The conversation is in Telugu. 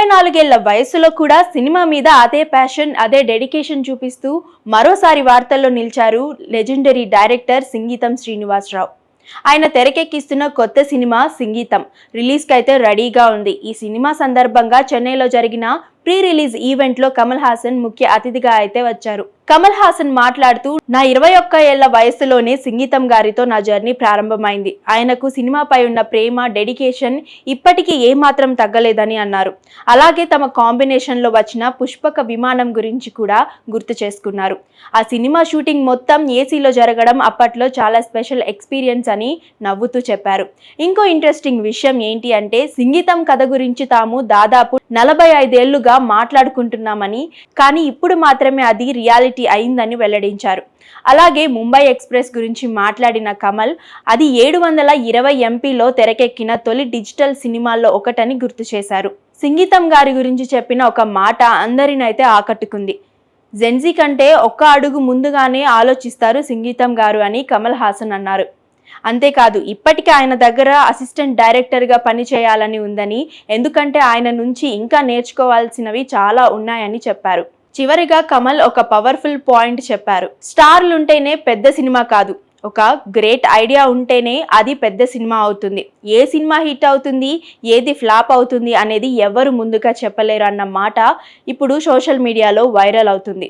24 ఏళ్ల వయసులో కూడా సినిమా మీద అదే ప్యాషన్, అదే డెడికేషన్ చూపిస్తూ మరోసారి వార్తల్లో నిలిచారు లెజెండరీ డైరెక్టర్ సింగీతం శ్రీనివాసరావు. ఆయన తెరకెక్కిస్తున్న కొత్త సినిమా సింగీతం రిలీజ్కి అయితే రెడీగా ఉంది. ఈ సినిమా సందర్భంగా చెన్నైలో జరిగిన ప్రీ రిలీజ్ ఈవెంట్ లో కమల్ హాసన్ ముఖ్య అతిథిగా అయితే వచ్చారు. కమల్ హాసన్ మాట్లాడుతూ, నా 21 ఏళ్ల వయసులోనే సింగీతం గారితో నా జర్నీ ప్రారంభమైంది. ఆయనకు సినిమాపై ఉన్న ప్రేమ, డెడికేషన్ ఇప్పటికీ ఏమాత్రం తగ్గలేదని అన్నారు. అలాగే తమ కాంబినేషన్ లో వచ్చిన పుష్పక విమానం గురించి కూడా గుర్తు చేసుకున్నారు. ఆ సినిమా షూటింగ్ మొత్తం ఏసీలో జరగడం అప్పట్లో చాలా స్పెషల్ ఎక్స్పీరియన్స్ అని నవ్వుతూ చెప్పారు. ఇంకో ఇంట్రెస్టింగ్ విషయం ఏంటి అంటే, సింగీతం కథ గురించి తాము దాదాపు 45 ఏళ్లుగా మాట్లాడుకుంటున్నామని, కానీ ఇప్పుడు మాత్రమే అది రియాలిటీ అయిందని వెల్లడించారు. అలాగే ముంబై ఎక్స్ప్రెస్ గురించి మాట్లాడిన కమల్, అది 720 ఎంపీలో తెరకెక్కిన తొలి డిజిటల్ సినిమాల్లో ఒకటని గుర్తు చేశారు. సింగీతం గారి గురించి చెప్పిన ఒక మాట అందరినైతే ఆకట్టుకుంది. జెన్జీ కంటే ఒక్క అడుగు ముందుగానే ఆలోచిస్తారు సింగీతం గారు అని కమల్ హాసన్ అన్నారు. అంతేకాదు, ఇప్పటికే ఆయన దగ్గర అసిస్టెంట్ డైరెక్టర్గా పనిచేయాలని ఉందని, ఎందుకంటే ఆయన నుంచి ఇంకా నేర్చుకోవాల్సినవి చాలా ఉన్నాయని చెప్పారు. చివరిగా కమల్ ఒక పవర్ఫుల్ పాయింట్ చెప్పారు. స్టార్లుంటేనే పెద్ద సినిమా కాదు, ఒక గ్రేట్ ఐడియా ఉంటేనే అది పెద్ద సినిమా అవుతుంది. ఏ సినిమా హిట్ అవుతుంది, ఏది ఫ్లాప్ అవుతుంది అనేది ఎవరు ముందుగా చెప్పలేరు అన్న మాట ఇప్పుడు సోషల్ మీడియాలో వైరల్ అవుతుంది.